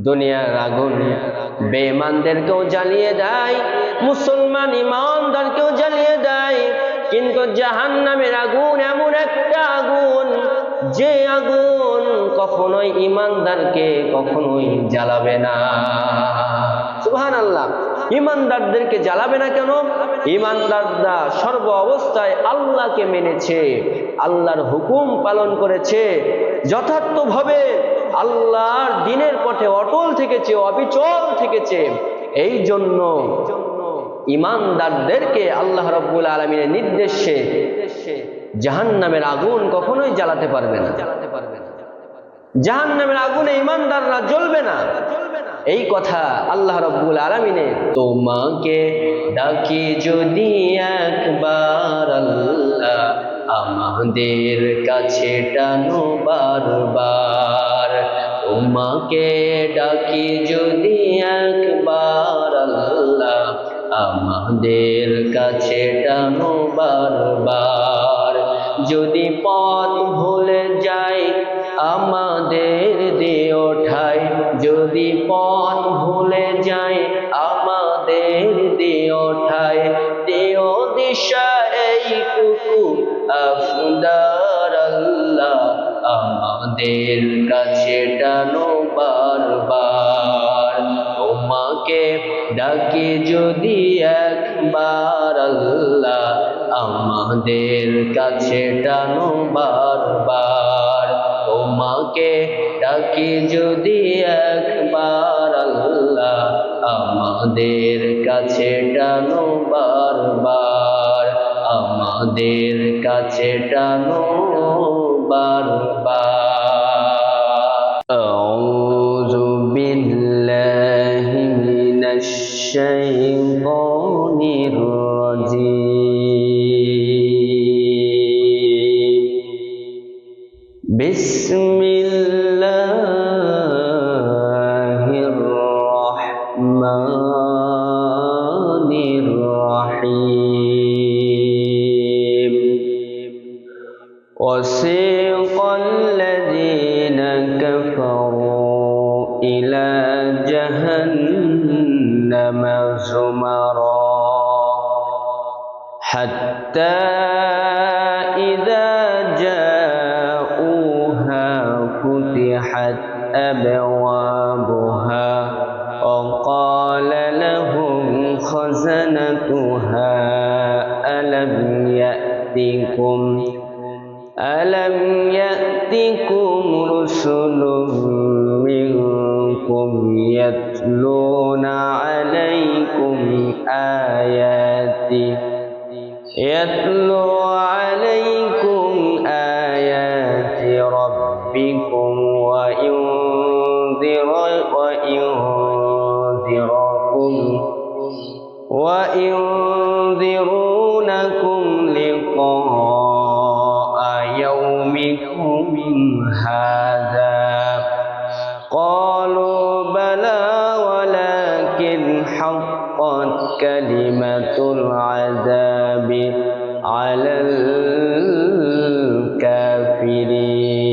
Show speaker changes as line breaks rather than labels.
দুনিয়ার আগুন বেঈমানদেরকেও জ্বালিয়ে দেয়, মুসলমান ইমানদারকেও জ্বালিয়ে দেয়। কিন্তু জাহান্নামের আগুন এমন একটা আগুন, যে আগুন কখনোই ইমানদারকে কখনোই জ্বালাবে না। সুবহানাল্লাহ। ইমানদারদেরকে জ্বালাবে না কেন? ইমানদাররা সর্ব অবস্থায় আল্লাহকে মেনেছে, আল্লাহর হুকুম পালন করেছে, যথার্থভাবে আল্লাহর দ্বীনের পথে অটল থেকেছে, অবিচল থেকেছে। এই জন্য ইমানদারদেরকে আল্লাহ রাব্বুল আলামিনের নির্দেশে জাহান্নামের আগুন কখনোই জ্বালাতে পারবে না। জাহান্নামের আগুনে ইমানদাররা জ্বলবে না। এই কথা আল্লাহ রাব্বুল আলামিনের। তোমাকে ডাকি যদি একবার আল্লাহ, আমাদের কাছে টানো বারবার। তোমাকে ডাকি যদি একবার আল্লাহ, আমাদের কাছে টানো বারবার। যদি পথ ভুলে যাই আমাদের দিও ঠাই, যদি পথ ভুলে যাই আমাদের দিও ঠাই। দিও দিশা এইটুকু আফদার আল্লাহ, আমাদের কাছে টানো বারবার। তোমাকে ডাকি যদি একবার আল্লাহ, আমাদের কাছে টানো বারবার। তোমাকে ডাকি যদি একবার আল্লাহ, আমাদের কাছে টানো বারবার। আমাদের কাছে টানো বারবার। আউযু বিল্লাহি মিনাশ শাইতানির রাজীম। বিসমিল্লাহির রাহমানির রাহিম। وسيق الذين كفروا إلى جهنم زمرا حتى إذا جاءوها فتحت أبوابها وقال لهم خزنتها ألم يأتكم رسل منكم يتلون عليكم آيات ربكم وينذرونكم لقاء يومكم هذا. قالوا بلى ولكن حقت كلمة العذاب على الكافرين.